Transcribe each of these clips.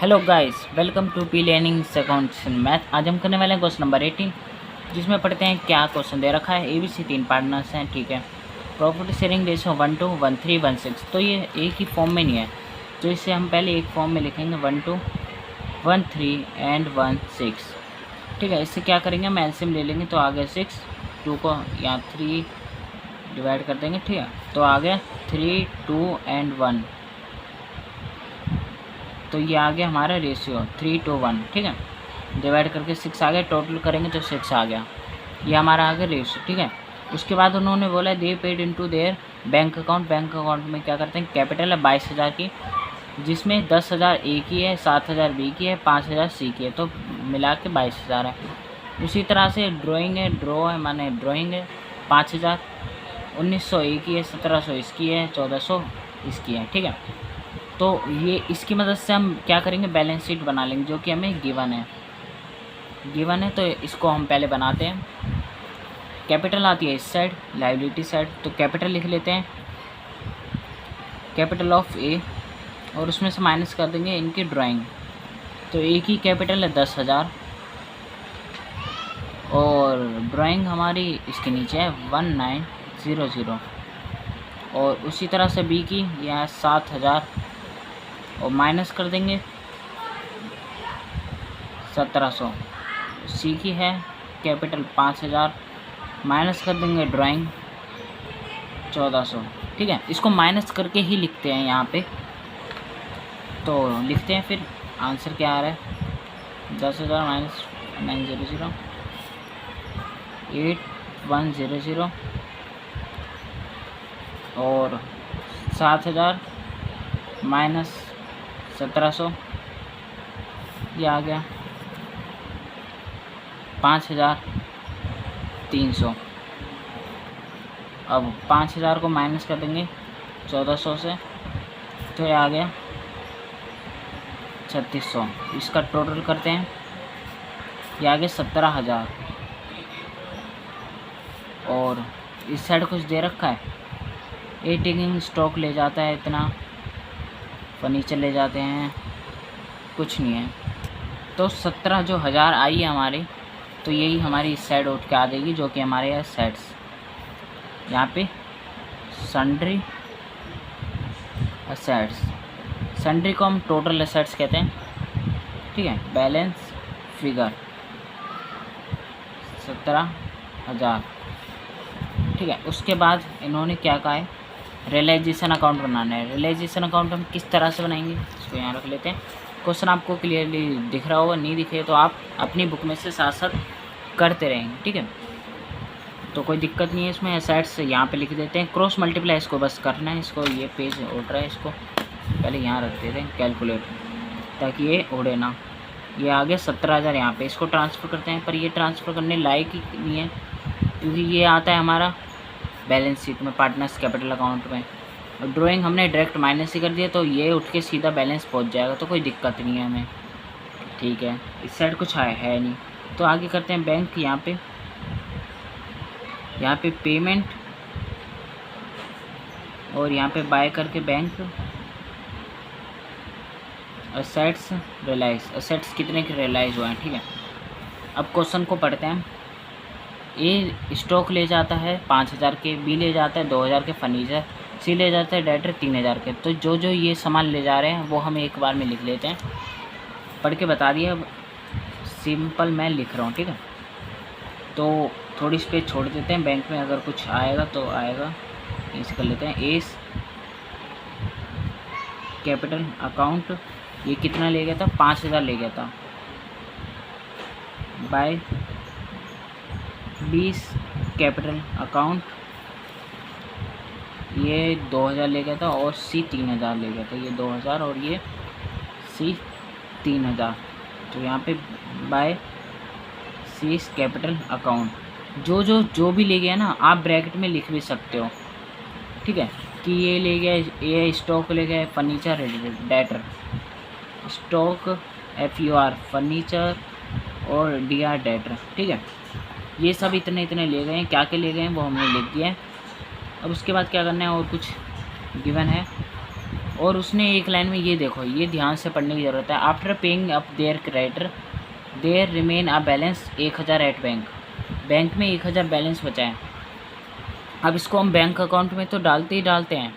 Hello guys, welcome to P learning accounts math. आज हम करने वाले हैं क्वेश्चन नंबर 18, जिसमें पढ़ते हैं क्या क्वेश्चन दे रखा है। ABC 3 पार्टनर्स हैं, ठीक है। Profit sharing ratio 1:1, 3, 1, 6। तो ये एक ही फॉर्म में नहीं है, तो इसे हम पहले एक फॉर्म में लिखेंगे 1:2, 1, 3 एंड 1, 6, ठीक है। इससे क्या करेंगे, हम एलसीएम ले लेंगे, तो आ गया 6, 2 को यहाँ 3 डिवाइड कर देंगे, ठीक है। तो आ गया 3, 2 एंड 1, तो ये आ गया हमारा रेशियो 3:1, ठीक है। डिवाइड करके 6 आ गया, टोटल करेंगे तो 6 आ गया। ये हमारा आ गया रेशियो, ठीक है। उसके बाद उन्होंने बोला दे paid into their bank account. Bank account में क्या करते हैं, कैपिटल है 22,000 की, जिसमें 10,000 ए की है, 7,000 बी की है, 5,000 सी की है, तो मिला के 22,000 है। उसी तरह से ड्राइंग है, ड्रॉ है माने ड्राइंग है 5,000, 1,900 ए की है, 1,700 इसकी है, 1,400 इसकी है, ठीक है। तो ये इसकी मदद से हम क्या करेंगे, बैलेंस शीट बना लेंगे, जो कि हमें गिवन है। तो इसको हम पहले बनाते हैं। कैपिटल आती है इस साइड, लायबिलिटी साइड, तो कैपिटल लिख लेते हैं, कैपिटल ऑफ ए, और उसमें से माइनस कर देंगे इनकी ड्राइंग। तो ए की कैपिटल है 10,000, और ड्राइंग हमारी इसके नीचे है 1900, और उसी तरह से बी की यहाँ 7,000, और माइनस कर देंगे 1,700। सी की है कैपिटल 5,000, माइनस कर देंगे ड्राइंग 1,400, ठीक है। इसको माइनस करके ही लिखते हैं यहाँ पे, तो लिखते हैं फिर आंसर क्या आ रहा है, 10,000 माइनस 900, 8,100, और 7,000 माइनस 1,700, ये आ गया 5,300। अब 5,000 को माइनस कर देंगे 1,400 से, तो ये आ गया 3,600। इसका टोटल करते हैं, ये आ गया 17,000। और इस साइड कुछ दे रखा है, ए टेकिंग स्टॉक ले जाता है इतना, फर्नीचर ले जाते हैं, कुछ नहीं है। तो 17 जो हज़ार आई है हमारी, तो यही हमारी इस साइड उठ के आ जाएगी, जो कि हमारे यहाँ सेट्स, यहाँ पे सन्ड्री असेट्स। सन्ड्री को हम टोटल असेट्स कहते हैं, ठीक है। बैलेंस फिगर 17,000, ठीक है। उसके बाद इन्होंने क्या कहा है, रियलाइजेशन अकाउंट बनाना है। रियलाइजेशन अकाउंट हम किस तरह से बनाएंगे, इसको यहाँ रख लेते हैं। क्वेश्चन आपको क्लियरली दिख रहा होगा, नहीं दिखे तो आप अपनी बुक में से साथ साथ करते रहेंगे, ठीक है। तो कोई दिक्कत नहीं है इसमें। एसेट्स यहाँ पे लिख देते हैं, क्रॉस मल्टीप्लाई इसको बस करना है। इसको ये पेज उड़ रहा है, इसको पहले यहाँ रख देते हैं कैलकुलेट, ताकि ये उड़े ना। ये आ गया 17,000 यहाँ पे, इसको ट्रांसफ़र करते हैं, पर ये ट्रांसफ़र करने लायक ही नहीं है, क्योंकि ये आता है हमारा बैलेंस शीट में, पार्टनर्स कैपिटल अकाउंट में। और ड्राइंग हमने डायरेक्ट माइनस ही कर दिया, तो ये उठ के सीधा बैलेंस पहुंच जाएगा, तो कोई दिक्कत नहीं है हमें, ठीक है। इस साइड कुछ है नहीं, तो आगे करते हैं बैंक। यहाँ पे पेमेंट, और यहाँ पे बाय करके बैंक। असेट्स रियलाइज, असेट्स कितने के रियलाइज हुए हैं, ठीक है। अब क्वेश्चन को पढ़ते हैं। ए स्टॉक ले जाता है 5,000 के, बी ले जाता है 2,000 के फर्नीचर, सी ले जाता है डेटर 3,000 के। तो जो जो ये सामान ले जा रहे हैं वो हम एक बार में लिख लेते हैं, पढ़ के बता दिया। अब सिंपल मैं लिख रहा हूँ, ठीक है। तो थोड़ी स्पेस छोड़ देते हैं, बैंक में अगर कुछ आएगा तो आएगा, इसे कर लेते हैं। एस कैपिटल अकाउंट, ये कितना ले गया था, 5,000 ले गया था, बाय 20 कैपिटल अकाउंट, ये 2,000 ले गया था, और सी 3,000 ले गया था। ये 2,000 और ये सी 3,000। तो यहाँ पे बाय सी कैपिटल अकाउंट, जो भी ले गया ना, आप ब्रैकेट में लिख भी सकते हो, ठीक है। कि ये ले गया, ये स्टॉक ले गया furniture debtor, stock FUR furniture, और DR डेटर, ठीक है। ये सब इतने ले गए हैं, क्या के ले गए हैं वो हमने लिख दिया है। अब उसके बाद क्या करना है, और कुछ गिवन है, और उसने एक लाइन में ये देखो, ये ध्यान से पढ़ने की ज़रूरत है। After paying up their creditor there remain a balance 1000 at bank. Bank में 1000 बैलेंस बचा है। अब इसको हम बैंक अकाउंट में तो डालते ही डालते हैं,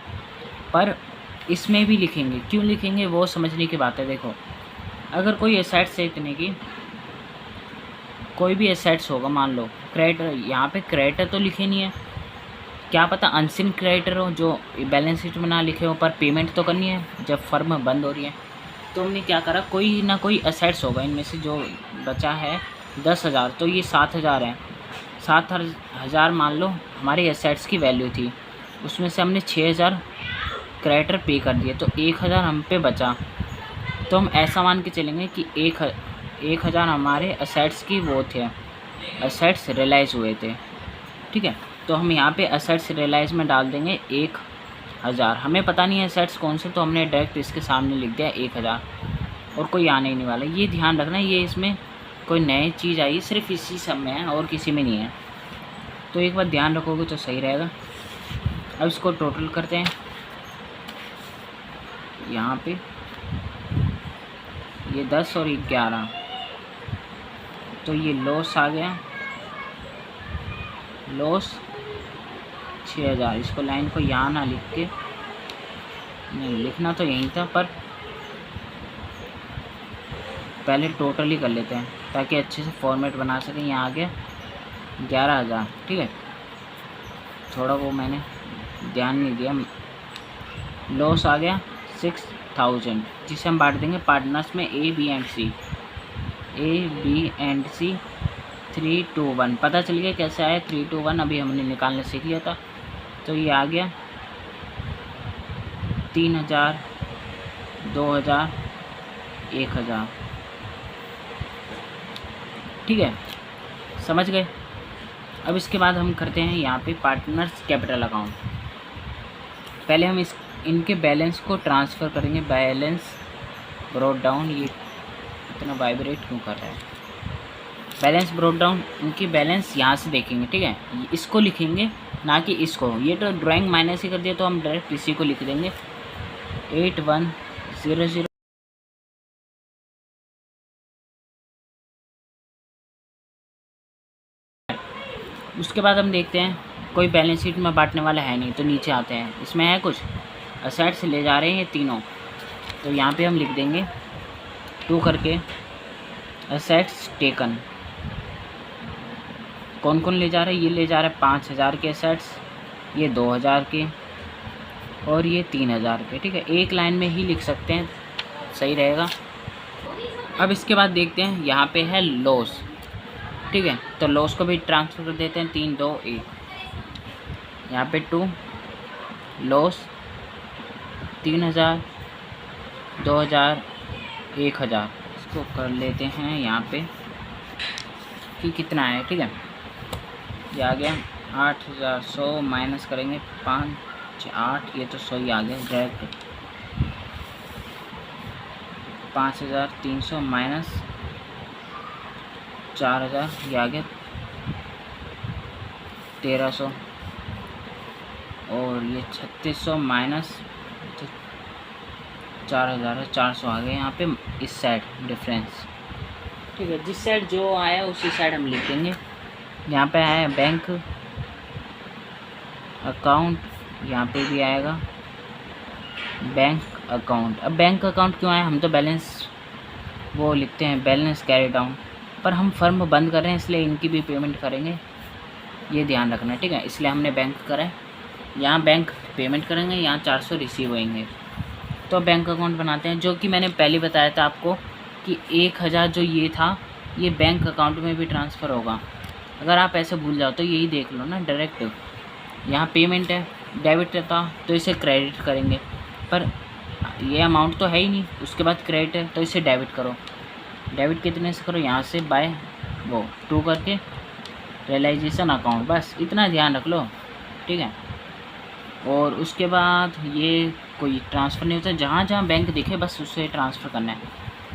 पर इसमें भी लिखेंगे। क्यों लिखेंगे वो समझने की बात है। देखो, अगर कोई एसेट्स है इतने की, कोई भी एसेट्स होगा, मान लो क्रेडिटर, यहाँ पे क्रेडिटर तो लिखे नहीं है, क्या पता अनसिन क्रेडिटर हो जो बैलेंस शीट में ना लिखे हो, पर पेमेंट तो करनी है जब फर्म बंद हो रही है। तो हमने क्या करा, कोई ना कोई एसेट्स होगा इनमें से। जो बचा है 10,000, तो ये 7,000 है। 7,000 मान लो हमारी एसेट्स की वैल्यू थी, उसमें से हमने 6,000 क्रेडिटर पे कर दिए, तो 1,000 हम पे बचा। तो हम ऐसा मान के चलेंगे कि 1,000 हमारे एसेट्स की वो थे, एसेट्स रियलाइज़ हुए थे। ठीक है, तो हम यहाँ पे एसेट्स रियलाइज़ में डाल देंगे 1,000। हमें पता नहीं है एसेट्स कौन से, तो हमने डायरेक्ट इसके सामने लिख दिया 1,000, और कोई आने ही नहीं वाला। ये ध्यान रखना, ये इसमें कोई नई चीज़ आई सिर्फ इसी सब में है और किसी में नहीं है, तो एक बार ध्यान रखोगे तो सही रहेगा। अब इसको टोटल करते हैं। यहाँ पे ये 10 और 11, तो ये लॉस आ गया, लॉस 6,000। इसको लाइन को यहाँ ना लिख के, नहीं लिखना तो यहीं था, पर पहले टोटल ही कर लेते हैं ताकि अच्छे से फॉर्मेट बना सकें। यहाँ आ गया 11,000। ठीक है, थोड़ा वो मैंने ध्यान नहीं दिया। लॉस आ गया 6,000, जिसे हम बांट देंगे पार्टनर्स में A, B and C 3 to 1। पता चल गया कैसे आया 3 to 1, अभी हमने निकालने सीख लिया था। तो ये आ गया 3,000, 2,000, 1,000। ठीक है, समझ गए। अब इसके बाद हम करते हैं यहाँ पे पार्टनर्स कैपिटल अकाउंट। पहले हम इनके बैलेंस को ट्रांसफ़र करेंगे। बैलेंस ब्रॉट डाउन, ये इतना वाइब्रेट क्यों कर रहा है। बैलेंस ब्रॉट डाउन, इनकी बैलेंस यहाँ से देखेंगे। ठीक है, इसको लिखेंगे ना कि इसको। ये तो ड्राइंग माइनस ही कर दिया, तो हम डायरेक्ट इसी को लिख देंगे 8100। उसके बाद हम देखते हैं कोई बैलेंस शीट में बांटने वाला है नहीं, तो नीचे आते हैं। इसमें है कुछ असेट्स ले जा रहे हैं ये तीनों, तो यहाँ पे हम लिख देंगे 2 करके असेट्स टेकन। कौन कौन ले जा रहा है, ये ले जा रहा है 5,000 के असेट्स, ये 2,000 के, और ये 3,000 के। ठीक है, एक लाइन में ही लिख सकते हैं, सही रहेगा। अब इसके बाद देखते हैं यहाँ पे है लॉस। ठीक है, तो लॉस को भी ट्रांसफ़र कर देते हैं 3, 2, 1। यहाँ पे 2 लॉस 3,000, 2,000, 1,000। इसको कर लेते हैं यहाँ पे कि कितना है। ठीक है, ये आ गया 8,100 माइनस करेंगे 5, 8, ये तो 100 ही आ गया डायरेक्ट। 5,300 माइनस 4,000, ये आ गया 1,300, और ये 3,600 माइनस 4,000 है, 400 आ गए यहाँ पे इस साइड डिफरेंस। ठीक है, जिस साइड जो आया उसी साइड हम लिख देंगे। यहाँ पे आया बैंक अकाउंट, यहाँ पे भी आएगा बैंक अकाउंट। अब बैंक अकाउंट क्यों आया, हम तो बैलेंस वो लिखते हैं बैलेंस कैरी डाउन, पर हम फर्म बंद कर रहे हैं इसलिए इनकी भी पेमेंट करेंगे, ये ध्यान रखना। ठीक है, इसलिए हमने बैंक करा है। यहाँ बैंक पेमेंट करेंगे, यहाँ 400 रिसीव होंगे। तो बैंक अकाउंट बनाते हैं, जो कि मैंने पहले बताया था आपको कि 1,000 जो ये था ये बैंक अकाउंट में भी ट्रांसफ़र होगा। अगर आप ऐसे भूल जाओ तो यही देख लो ना, डायरेक्ट यहाँ पेमेंट है, डेबिट था तो इसे क्रेडिट करेंगे, पर ये अमाउंट तो है ही नहीं। उसके बाद क्रेडिट है तो इसे डेबिट करो। डेबिट कितने से करो, यहाँ से बाय वो 2 करके रियलाइजेशन अकाउंट, बस इतना ध्यान रख लो। ठीक है, और उसके बाद ये कोई ट्रांसफ़र नहीं होता, जहाँ जहाँ बैंक दिखे बस उससे ट्रांसफ़र करना है।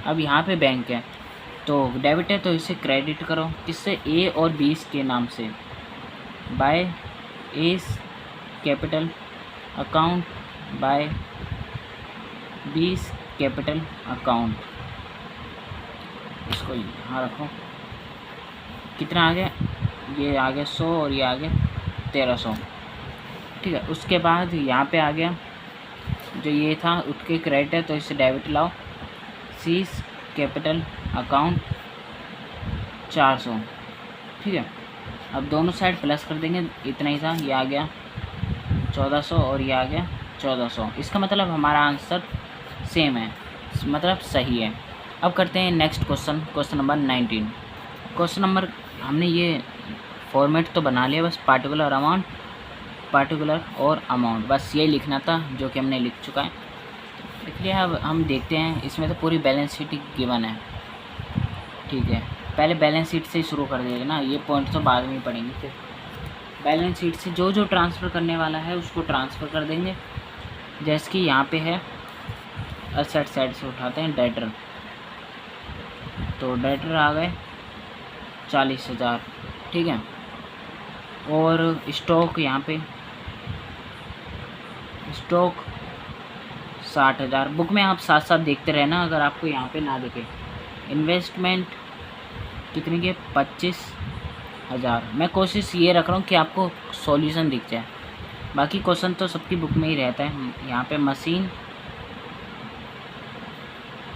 अब यहाँ पे बैंक है तो डेबिट है तो इसे क्रेडिट करो, किससे, A और B के नाम से, by S capital account by 20 capital account, इसको यहाँ रखो। कितना आ गया, ये आ गया 100 और ये आ गया 1300, ठीक है। उसके बाद यहाँ पे आ गया जो ये था उसके क्रेडिट है, तो इसे डेबिट लाओ। सीज कैपिटल अकाउंट 400, ठीक है। अब दोनों साइड प्लस कर देंगे, इतना ही था, ये आ गया 1400 और ये आ गया 1400। इसका मतलब हमारा आंसर सेम है, मतलब सही है। अब करते हैं next question, question number 19। Question number हमने ये फॉर्मेट तो बना लिया, बस पार्टिकुलर अमाउंट, पार्टिकुलर और अमाउंट, बस ये लिखना था जो कि हमने लिख चुका है। इसलिए अब हम देखते हैं, इसमें तो पूरी बैलेंस शीट गिवन है, ठीक है। पहले बैलेंस शीट से ही शुरू कर देगा ना, ये पॉइंट तो बाद में ही पढ़ेंगे। फिर बैलेंस शीट से जो जो ट्रांसफ़र करने वाला है उसको ट्रांसफ़र कर देंगे। जैसे कि यहाँ पे है असेट साइड से उठाते हैं डेटर, तो डेटर आ गए 40,000, ठीक है। और स्टॉक यहाँ पे स्टॉक 60,000। बुक में आप साथ साथ देखते रहना अगर आपको यहाँ पे ना दिखे। इन्वेस्टमेंट कितने के, 25,000। मैं कोशिश ये रख रहा हूँ कि आपको सॉल्यूशन दिख जाए, बाकी क्वेश्चन तो सबकी बुक में ही रहता है। यहाँ पे मशीन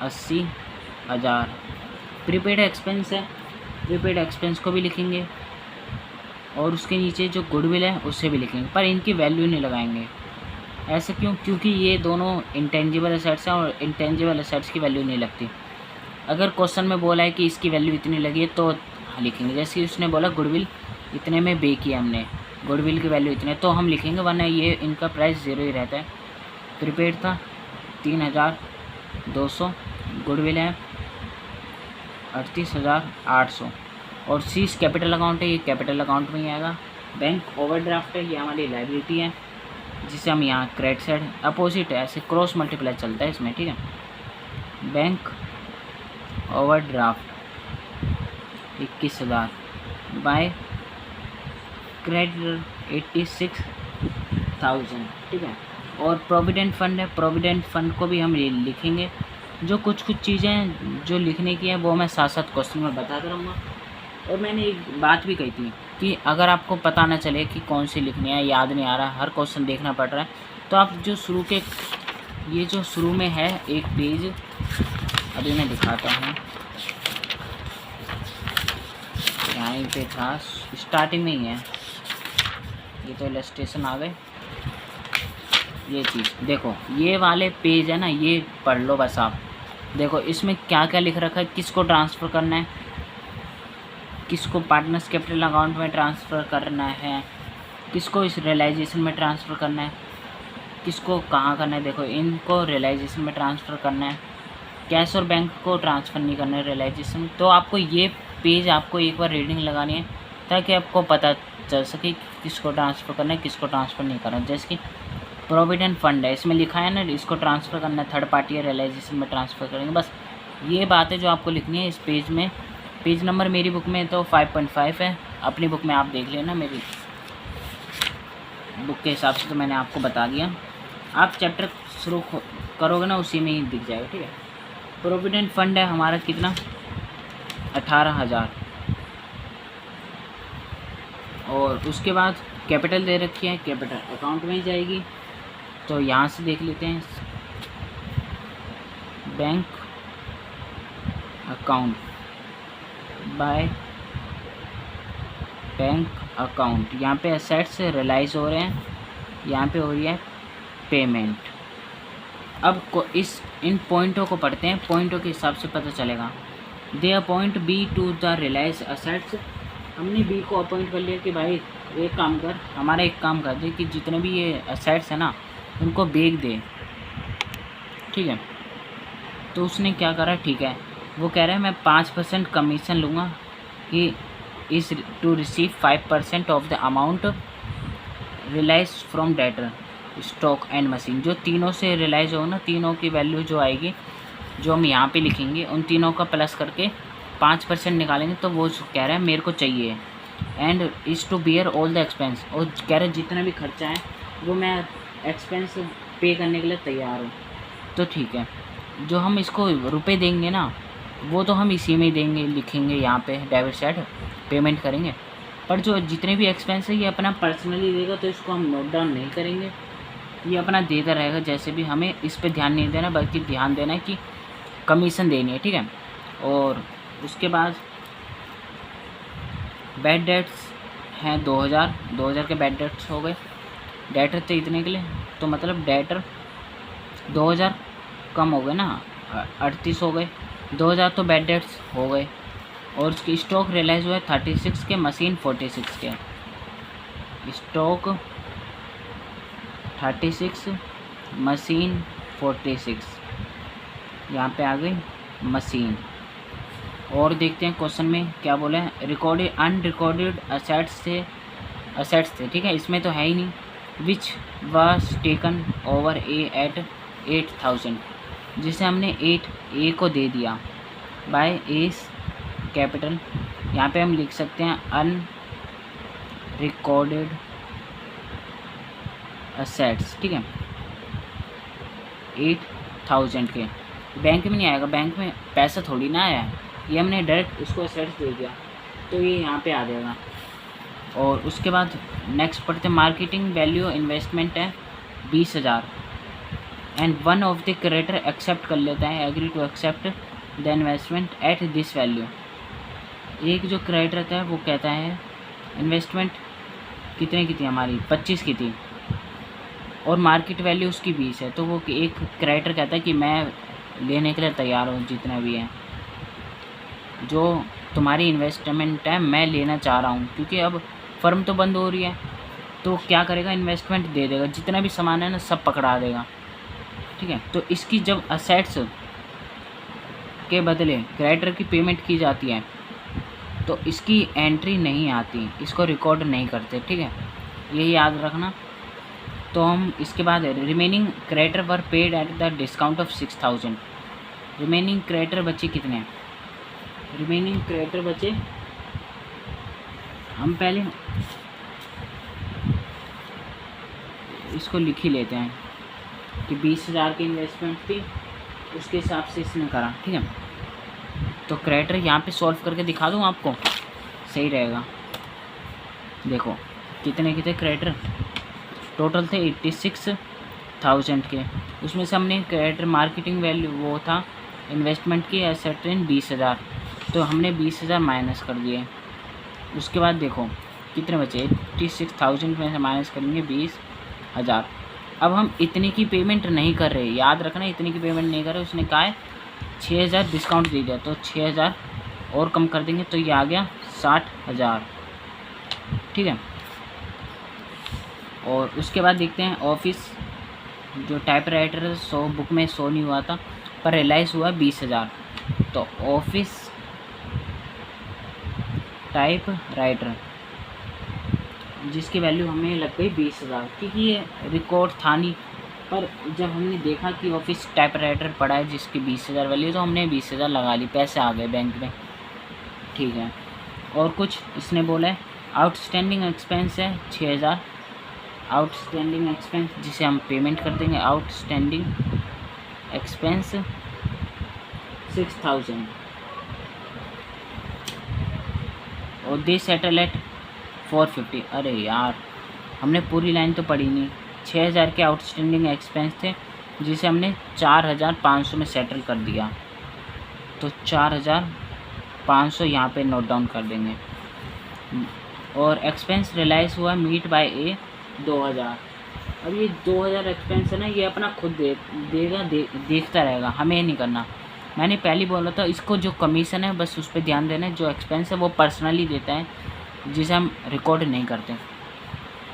80,000। प्रीपेड एक्सपेंस है, प्रीपेड एक्सपेंस को भी लिखेंगे और उसके नीचे जो गुडविल है उसे भी लिखेंगे, पर इनकी वैल्यू नहीं लगाएंगे। ऐसा क्यों? क्योंकि ये दोनों इंटेंजिबल एसेट्स हैं और इंटेंजिबल एसेट्स की वैल्यू नहीं लगती। अगर क्वेश्चन में बोला है कि इसकी वैल्यू इतनी लगी है तो लिखेंगे। जैसे कि उसने बोला गुडविल इतने में पे किया हमने, गुडविल की वैल्यू इतने, तो हम लिखेंगे, वरना ये इनका प्राइस ज़ीरो ही रहता है। प्रीपेड था 3,200, गुडविल है 38,800 और सीज कैपिटल अकाउंट है, ये कैपिटल अकाउंट में ही आएगा। बैंक ओवरड्राफ्ट है, ये हमारी लाइबिलिटी है जिसे हम यहाँ क्रेडिट साइड अपोजिट है, ऐसे क्रॉस मल्टीप्लाई चलता है इसमें, ठीक है। बैंक ओवरड्राफ्ट 21,000 बाय क्रेडिटर 86,000, ठीक है। और प्रोविडेंट फंड है, प्रोविडेंट फंड को भी हम लिखेंगे। जो कुछ चीज़ें जो लिखने की है वो मैं साथ साथ क्वेश्चन में बताता रहूँगा। और मैंने एक बात भी कही थी कि अगर आपको पता ना चले कि कौन सी लिखनी है, याद नहीं आ रहा, हर क्वेश्चन देखना पड़ रहा है, तो आप जो शुरू के ये जो शुरू में है एक पेज, अभी मैं दिखाता हूँ, यहाँ पे था स्टार्टिंग में ही है, ये तो इलस्ट्रेशन आ गए। ये चीज़ देखो, ये वाले पेज है ना, ये पढ़ लो बस आप। देखो इसमें क्या क्या लिख रखा है, किसको ट्रांसफ़र करना है, किसको पार्टनर्स कैपिटल अकाउंट में ट्रांसफ़र करना है, किसको इस रियलाइजेशन में ट्रांसफ़र करना है, किसको कहाँ करना है। देखो इनको रियलाइजेशन में ट्रांसफ़र करना है, कैश और बैंक को ट्रांसफ़र नहीं करना है रियलाइजेशन। तो आपको ये पेज आपको एक बार रीडिंग लगानी है ताकि आपको पता चल सके किसको ट्रांसफ़र करना है, किसको ट्रांसफ़र नहीं करना है। जैसे कि प्रोविडेंट फंड है, इसमें लिखा है ना इसको ट्रांसफ़र करना है, थर्ड पार्टी या रियलाइजेशन में ट्रांसफ़र करेंगे। बस ये बात है जो आपको लिखनी है इस पेज में। पेज नंबर मेरी बुक में तो 5.5 है, अपनी बुक में आप देख लेना, मेरी बुक के हिसाब से तो मैंने आपको बता दिया। आप चैप्टर शुरू करोगे ना उसी में ही दिख जाएगा, ठीक है। प्रोविडेंट फंड है हमारा कितना, 18,000। और उसके बाद कैपिटल दे रखी है, कैपिटल अकाउंट में ही जाएगी, तो यहाँ से देख लेते हैं bank account by bank account. यहाँ पे एसेट्स रियलाइज हो रहे हैं, यहाँ पे हो रही है पेमेंट। अब इन पॉइंटों को पढ़ते हैं, पॉइंटों के हिसाब से पता चलेगा। They appoint B to the realise assets. हमने बी को अपॉइंट कर लिया कि भाई एक काम कर, हमारा एक काम कर दे कि जितने भी ये असेट्स है ना उनको बेच दे, ठीक है। तो उसने क्या करा, ठीक है, वो कह रहा है मैं 5% कमीशन लूँगा, he is to receive 5% of the amount realise from debtor stock and machine. जो तीनों से रियलाइज हो ना, तीनों की वैल्यू जो आएगी, जो हम यहाँ पे लिखेंगे, उन तीनों का प्लस करके 5% निकालेंगे, तो वो कह रहा है मेरे को चाहिए। And is to bear all the expenses, और कह रहे जितना भी खर्चा है वो मैं एक्सपेंस पे करने के लिए तैयार हूँ। तो ठीक है, जो हम इसको रुपए देंगे ना वो तो हम इसी में देंगे, लिखेंगे यहाँ पे डेबिट साइड पेमेंट करेंगे। पर जो जितने भी एक्सपेंस है ये अपना पर्सनली देगा, तो इसको हम नोट डाउन नहीं करेंगे, ये अपना देता रहेगा जैसे भी। हमें इस पे ध्यान नहीं देना, बल्कि ध्यान देना है कि कमीशन देनी है, ठीक है। और उसके बाद बैड डेट्स हैं 2000 के बैड डेट्स हो गए। डेटर थे इतने के लिए, तो मतलब डेटर 2000 कम हो गए ना, 38 हो गए, 2000 तो बैड डेट्स हो गए। और उसकी स्टॉक रियलाइज़ हुआ है 36 के, मशीन 46 के। स्टॉक 36, मशीन 46, यहाँ पे आ गई मशीन। और देखते हैं क्वेश्चन में क्या बोला है। रिकॉर्डेड अनरिकॉर्डेड असेट्स थे, ठीक है, इसमें तो है ही नहीं। Which was taken over a at 8000, जिसे हमने 8 को दे दिया बाय एस कैपिटल। यहाँ पे हम लिख सकते हैं अनरिकॉर्डेड असेट्स, ठीक है, 8000 के। बैंक में नहीं आएगा, बैंक में पैसा थोड़ी ना आया है, ये हमने डायरेक्ट उसको असेट्स दे दिया, तो ये यहाँ पे आ जाएगा। और उसके बाद नेक्स्ट पढ़ते हैं। मार्केटिंग वैल्यू इन्वेस्टमेंट है 20,000 and one of the creditor accept कर लेता है, agree to accept the investment at this value. एक जो क्रेडिटर था वो कहता है इन्वेस्टमेंट कितने की थी, हमारी 25 की थी, और मार्केट वैल्यू उसकी 20 है। तो वो एक क्रेडिटर कहता है कि मैं लेने के लिए तैयार हूँ, जितना भी है जो तुम्हारी इन्वेस्टमेंट है मैं लेना चाह रहा हूँ, क्योंकि अब फर्म तो बंद हो रही है। तो क्या करेगा, इन्वेस्टमेंट दे देगा, जितना भी सामान है ना सब पकड़ा देगा, ठीक है। तो इसकी जब असेट्स के बदले क्रेडिटर की पेमेंट की जाती है तो इसकी एंट्री नहीं आती, इसको रिकॉर्ड नहीं करते, ठीक है, यही याद रखना। तो हम इसके बाद remaining creditor were paid at the discount of 6000। Remaining creditor बचे कितने, रिमेनिंग क्रेडिटर बचे, हम पहले इसको लिख ही लेते हैं कि 20,000 की इन्वेस्टमेंट थी, उसके हिसाब से इसने करा, ठीक है। तो क्रेडिटर यहाँ पे सॉल्व करके दिखा दूँ आपको, सही रहेगा। देखो कितने के थे क्रेडिटर, टोटल थे 86,000 के। उसमें से हमने क्रेडिटर मार्केटिंग वैल्यू वो था इन्वेस्टमेंट की एसेट इन 20,000, तो हमने 20,000 माइनस कर दिए। उसके बाद देखो कितने बचे, 86,000 में से माइनस करेंगे 20,000। अब हम इतने की पेमेंट नहीं कर रहे, याद रखना, इतने की पेमेंट नहीं कर रहे। उसने कहा है 6,000 डिस्काउंट दे दिया, तो 6,000 और कम कर देंगे, तो ये आ गया 60,000, ठीक है। और उसके बाद देखते हैं ऑफिस, जो टाइपराइटर बुक में शो नहीं हुआ था पर रियलाइज़ हुआ 20,000। तो ऑफिस टाइप राइटर जिसकी वैल्यू हमें लग गई 20,000, क्योंकि ये रिकॉर्ड था नहीं, पर जब हमने देखा कि ऑफिस टाइप राइटर पड़ा है जिसकी 20,000 वैल्यू, तो हमने 20,000 लगा ली, पैसे आ गए बैंक में, ठीक है। और कुछ इसने बोला है आउटस्टैंडिंग एक्सपेंस है 6,000, आउटस्टैंडिंग एक्सपेंस जिसे हम पेमेंट कर देंगे, आउटस्टैंडिंग एक्सपेंस 6,000 और दे सेटल एट 450। अरे यार हमने पूरी लाइन तो पढ़ी नहीं। 6,000 के आउटस्टैंडिंग एक्सपेंस थे जिसे हमने 4,500 में सेटल कर दिया, तो 4,500 यहाँ पे नोट डाउन कर देंगे। और एक्सपेंस रियलाइज़ हुआ मीट बाय ए 2,000। अब ये 2,000 एक्सपेंस है ना, ये अपना खुद देखता रहेगा, हमें नहीं करना। मैंने पहले बोला था इसको जो कमीशन है बस उस पर ध्यान देना है, जो एक्सपेंस है वो पर्सनली देता है जिसे हम रिकॉर्ड नहीं करते,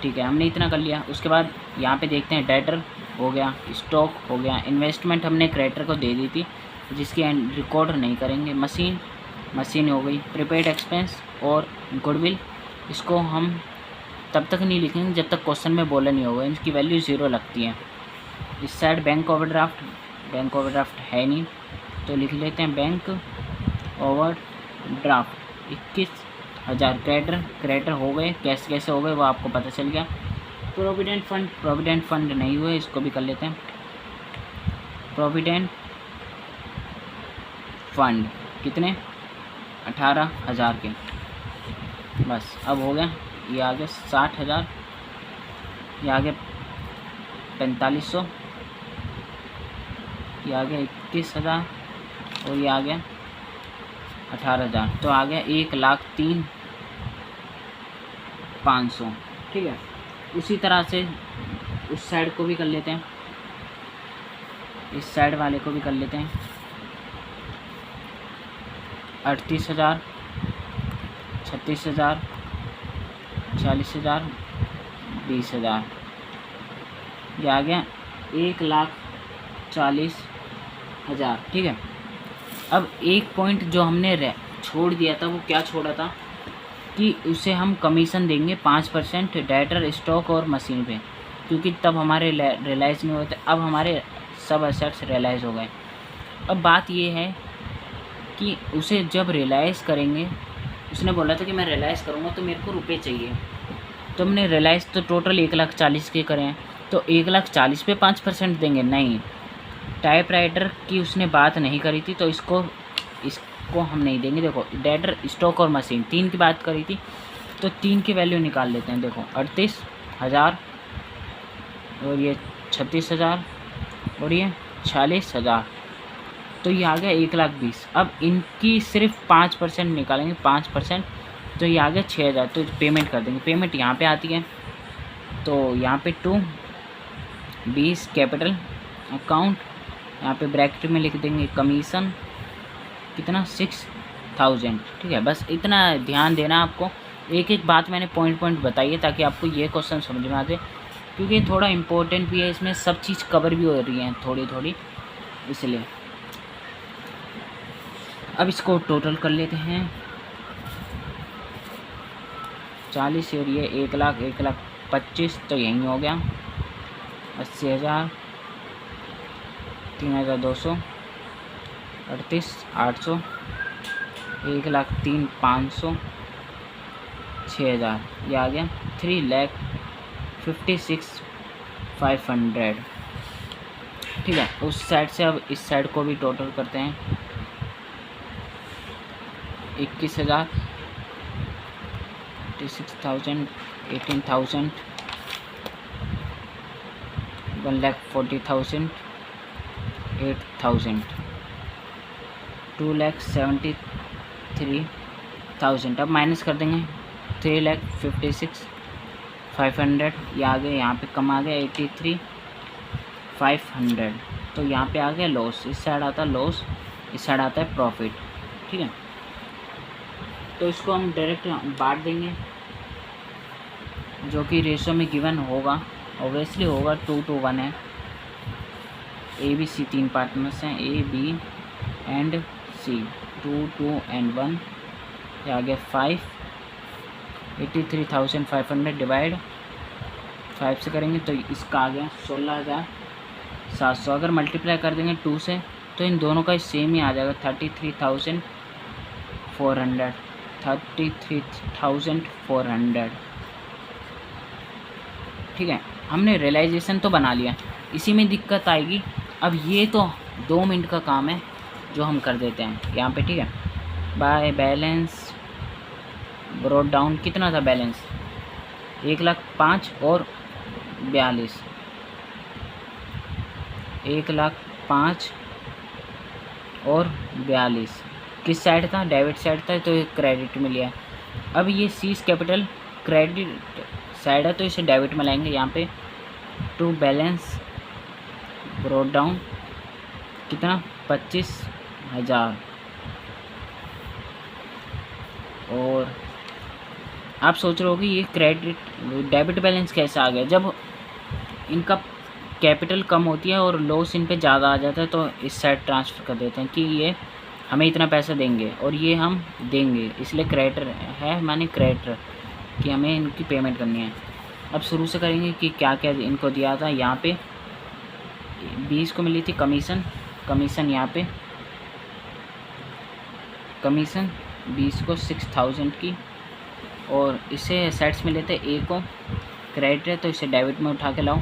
ठीक है। हमने इतना कर लिया। उसके बाद यहाँ पे देखते हैं डेटर हो गया, स्टॉक हो गया, इन्वेस्टमेंट हमने क्रेडिटर को दे दी थी जिसकी रिकॉर्ड नहीं करेंगे, मशीन हो गई, प्रीपेड एक्सपेंस और गुडविल, इसको हम तब तक नहीं लिखेंगे जब तक क्वेश्चन में बोला नहीं होगा, इनकी वैल्यू 0 लगती है। इस साइड बैंक ओवरड्राफ्ट है नहीं, तो लिख लेते हैं बैंक ओवरड्राफ्ट 21,000। क्रेडिटर हो गए, कैसे हो गए वो आपको पता चल गया। प्रोविडेंट फंड नहीं हुए, इसको भी कर लेते हैं। प्रोविडेंट फंड कितने 18,000 के। बस अब हो गया। ये आ गया 60,000, ये आ गया 4500, ये आ गया 21,000 और ये आ गया 18,000। तो आ गया 1,03,500। ठीक है, उसी तरह से उस साइड को भी कर लेते हैं, इस साइड वाले को भी कर लेते हैं। 38,000, 36,000, 40,000, 20,000, ये आ गया 1,40,000। ठीक है, अब एक पॉइंट जो हमने छोड़ दिया था वो क्या छोड़ा था कि उसे हम कमीशन देंगे 5% डेटर स्टॉक और मशीन पे, क्योंकि तब हमारे रियलाइज़ नहीं होते। अब हमारे सब एसेट्स रियलाइज़ हो गए। अब बात ये है कि उसे जब रियलाइज़ करेंगे, उसने बोला था कि मैं रियलाइज़ करूँगा तो मेरे को रुपए चाहिए, तो हमने रियलाइज़ तो टोटल 1,40,000 के करें, तो 1,40,000 पे 5% देंगे? नहीं, टाइपराइटर की उसने बात नहीं करी थी, तो इसको हम नहीं देंगे। देखो, डेटर स्टॉक और मशीन 3 की बात करी थी, तो 3 की वैल्यू निकाल लेते हैं। देखो 38,000 और ये 36,000 और ये 40,000, तो ये आ गया 1,20,000। अब इनकी सिर्फ 5% निकालेंगे, 5%, तो ये आ गया 6,000। तो पेमेंट कर देंगे। पेमेंट यहाँ पे आती है, तो यहाँ पे 2 कैपिटल अकाउंट, यहाँ पे ब्रैकेट में लिख देंगे कमीशन कितना 6,000। ठीक है, बस इतना ध्यान देना आपको। एक एक बात मैंने पॉइंट बताई है ताकि आपको ये क्वेश्चन समझ में आ जाए, क्योंकि ये थोड़ा इम्पोर्टेंट भी है, इसमें सब चीज़ कवर भी हो रही है थोड़ी थोड़ी, इसलिए। अब इसको टोटल कर लेते हैं। 40 और ये 1,25,000, तो यही हो गया 80,000, 3,200, 38,800, 1,03,500, 6,000, ये आ गया 3,56,500। ठीक है, उस साइड से अब इस साइड को भी टोटल करते हैं। 21,000, 36,000, 18,000, 1,40,000, 8,000, 2,73,000। अब माइनस कर देंगे 3,56,500, ये आ गया, यहाँ पे कम आ गया 83,500। तो यहाँ पे आ गया लॉस, इस साइड आता है लॉस, इस साइड आता है प्रॉफिट। ठीक है, तो इसको हम डायरेक्ट बांट देंगे, जो कि रेशो में गिवन होगा, ऑब्वियसली होगा, 2:1 है। ABC 3 पार्टनर्स हैं, A, B and C, 2, 2 and 1, ये आ गया 5, 83,500 डिवाइड 5 से करेंगे तो इसका आ गया 16,700। अगर मल्टीप्लाई कर देंगे 2 से तो इन दोनों का सेम ही आ जाएगा, 33,400, 33,400। ठीक है, हमने रियलाइजेशन तो बना लिया, इसी में दिक्कत आएगी। अब ये तो 2 मिनट का काम है जो हम कर देते हैं यहाँ पे। ठीक है, बाय बैलेंस ब्रॉट डाउन, कितना था बैलेंस? 1,05,000 और 42, 1,05,000 और 42 किस साइड था? डेबिट साइड था, तो क्रेडिट में लिया। अब ये सीज कैपिटल क्रेडिट साइड है, तो इसे डेबिट में लाएंगे। यहाँ पे टू बैलेंस ब्रॉट डाउन कितना? 25,000। और आप सोच रहे हो कि ये क्रेडिट डेबिट बैलेंस कैसे आ गया? जब इनका कैपिटल कम होती है और लॉस इन पे ज़्यादा आ जाता है, तो इस साइड ट्रांसफ़र कर देते हैं कि ये हमें इतना पैसा देंगे और ये हम देंगे, इसलिए क्रेडिटर है, माने क्रेडिटर कि हमें इनकी पेमेंट करनी है। अब शुरू से करेंगे कि क्या क्या इनको दिया था। यहाँ पे 20 को मिली थी कमीशन, कमीशन यहाँ पे कमीशन 20 को 6,000 की, और इसे एसेट्स में लेते ए को क्रेडिट है तो इसे डेबिट में उठा के लाओ।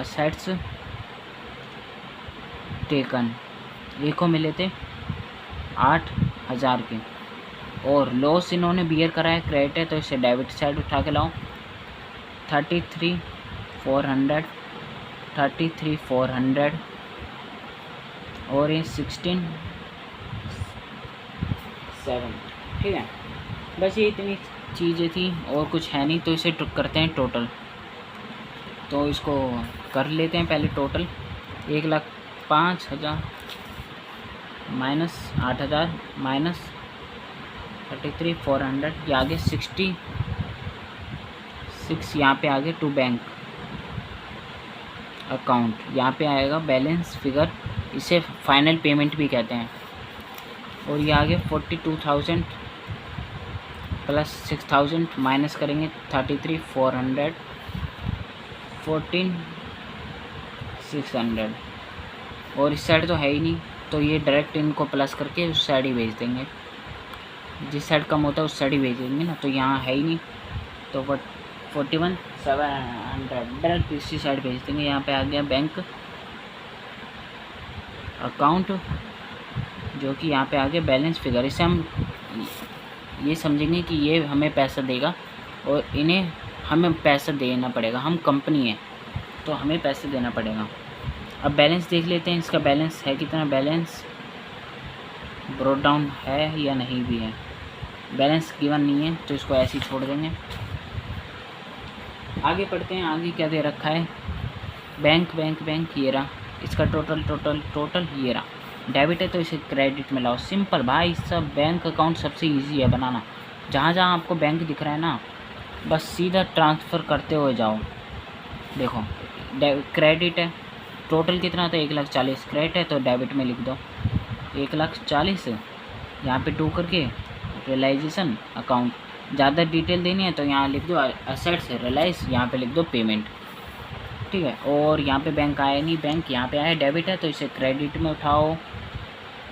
एसेट्स टेकन, एक को मिले थे 8,000 के, और लॉस इन्होंने बियर करा है, क्रेडिट है, तो इसे डेबिट साइड उठा के लाओ। 33,400, 33,400 और ये 16,700। ठीक है, बस ये इतनी चीज़ें थी और कुछ है नहीं, तो इसे करते हैं टोटल। तो इसको कर लेते हैं पहले टोटल। 1,05,000 माइनस 8,000 माइनस 33,400, ये आगे 66, यहाँ पे आगे टू बैंक अकाउंट, यहाँ पे आएगा बैलेंस फिगर, इसे फाइनल पेमेंट भी कहते हैं। और ये आगे 42,000 प्लस 6,000 माइनस करेंगे 33,400, 14,600, और इस साइड तो है ही नहीं, तो ये डायरेक्ट इनको प्लस करके उस साइड ही भेज देंगे, जिस साइड कम होता है उस साइड ही भेज देंगे ना, तो यहाँ है ही नहीं, तो 41,700 डायरेक्ट इसी साइड भेज देंगे। यहाँ पे आ गया बैंक अकाउंट, जो कि यहाँ पे आ गया बैलेंस फिगर। इसे हम ये समझेंगे कि ये हमें पैसा देगा और इन्हें हमें पैसा देना पड़ेगा, हम कंपनी है तो हमें पैसे देना पड़ेगा। अब बैलेंस देख लेते हैं, इसका बैलेंस है कितना, बैलेंस ब्रोट डाउन है या नहीं भी है, बैलेंस गिवन नहीं है, तो इसको ऐसे ही छोड़ देंगे। आगे पढ़ते हैं, आगे क्या दे रखा है, बैंक बैंक बैंक, ये रहा इसका टोटल टोटल टोटल, ये रहा डेबिट है, तो इसे क्रेडिट में लाओ। सिंपल भाई, सब बैंक अकाउंट सबसे इजी है बनाना। जहाँ जहाँ आपको बैंक दिख रहा है ना, बस सीधा ट्रांसफ़र करते हुए जाओ। देखो क्रेडिट है, टोटल कितना था 1,40,000, क्रेडिट है तो डेबिट में लिख दो 1,40,000, यहाँ पे 2 करके रियलाइजेशन अकाउंट। ज़्यादा डिटेल देनी है तो यहाँ लिख दो असेट्स रियलाइज, यहाँ पे लिख दो पेमेंट। ठीक है, और यहाँ पे बैंक आया नहीं, बैंक यहाँ पे आया, डेबिट है तो इसे क्रेडिट में उठाओ।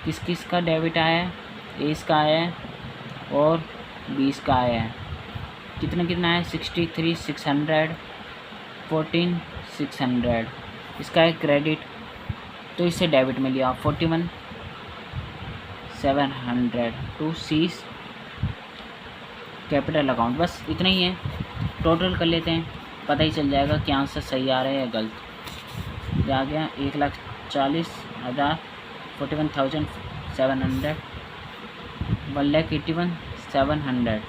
किस किस का डेबिट आया है, 20 का आया है और 20 का आया है। कितना कितना है, 63,600, 14,600, इसका है क्रेडिट, तो इसे डेबिट में लिया 41,700 टू सीज कैपिटल अकाउंट। बस इतना ही है, टोटल कर लेते हैं, पता ही चल जाएगा कि आंसर सही आ रहा है या गलत। ये आ गया 1,40,000, 41,700, 1,81,700,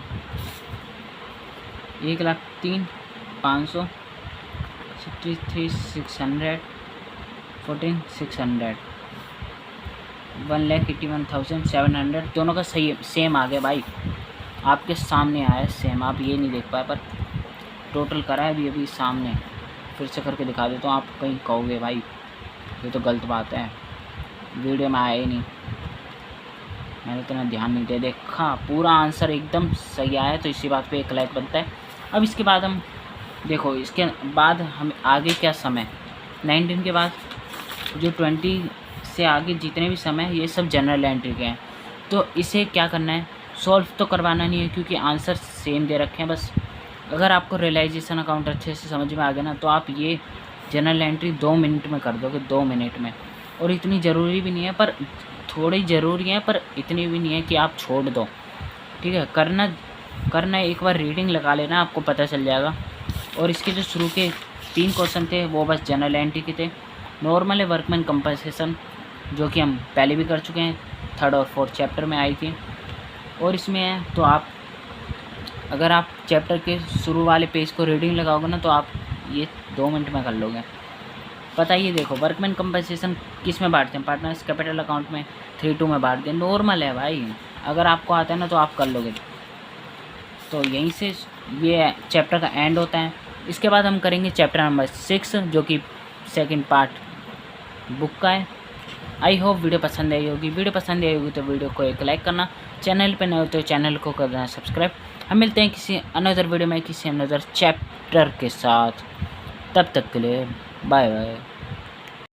1,03,500, 63,600, 14,600, 1,81,700, दोनों का सही सेम आ गया भाई, आपके सामने आया सेम, आप ये नहीं देख पाए पर टोटल करा है अभी सामने। फिर से करके दिखा देता हूँ, आप कहीं कहोगे भाई ये तो गलत बात है, वीडियो में आया ही नहीं, मैंने इतना ध्यान नहीं दिया। देखा पूरा आंसर एकदम सही आया, तो इसी बात पे 1 लाइक बनता है। अब इसके बाद हम देखो, इसके बाद हम आगे क्या समय 19 के बाद जो 20 से आगे जितने भी समय ये सब जनरल एंट्री के हैं, तो इसे क्या करना है, सॉल्व तो करवाना नहीं है क्योंकि आंसर सेम दे रखे हैं। बस अगर आपको रियलाइजेशन अकाउंट अच्छे से समझ में आ गया ना, तो आप ये जनरल एंट्री 2 मिनट में कर दोगे, 2 मिनट में। और इतनी ज़रूरी भी नहीं है, पर थोड़ी ज़रूरी है, पर इतनी भी नहीं है कि आप छोड़ दो। ठीक है, करना एक बार रीडिंग लगा लेना, आपको पता चल जाएगा। और इसके जो शुरू के 3 क्वेश्चन थे वो बस जनरल एंट्री के थे। नॉर्मल है वर्कमैन कंपनसेशन, जो कि हम पहले भी कर चुके हैं, 3rd और 4th चैप्टर में आई थी। और इसमें है तो आप अगर आप चैप्टर के शुरू वाले पेज को रीडिंग लगाओगे ना, तो आप ये 2 मिनट में कर लोगे। पता ही देखो वर्कमैन कंपनसेशन किस में बांटते हैं, पार्टनर्स कैपिटल अकाउंट में 3-2 में बांटते हैं। नॉर्मल है भाई, अगर आपको आता है ना तो आप कर लोगे। तो यहीं से ये चैप्टर का एंड होता है। इसके बाद हम करेंगे चैप्टर नंबर 6, जो कि 2nd पार्ट बुक का है। आई होप वीडियो पसंद आई होगी। वीडियो पसंद आई होगी तो वीडियो को एक लाइक करना, चैनल पे नए हो तो चैनल को कर देना सब्सक्राइब। हम मिलते हैं किसी अनदर वीडियो में किसी अनदर चैप्टर के साथ, तब तक के लिए बाय बाय।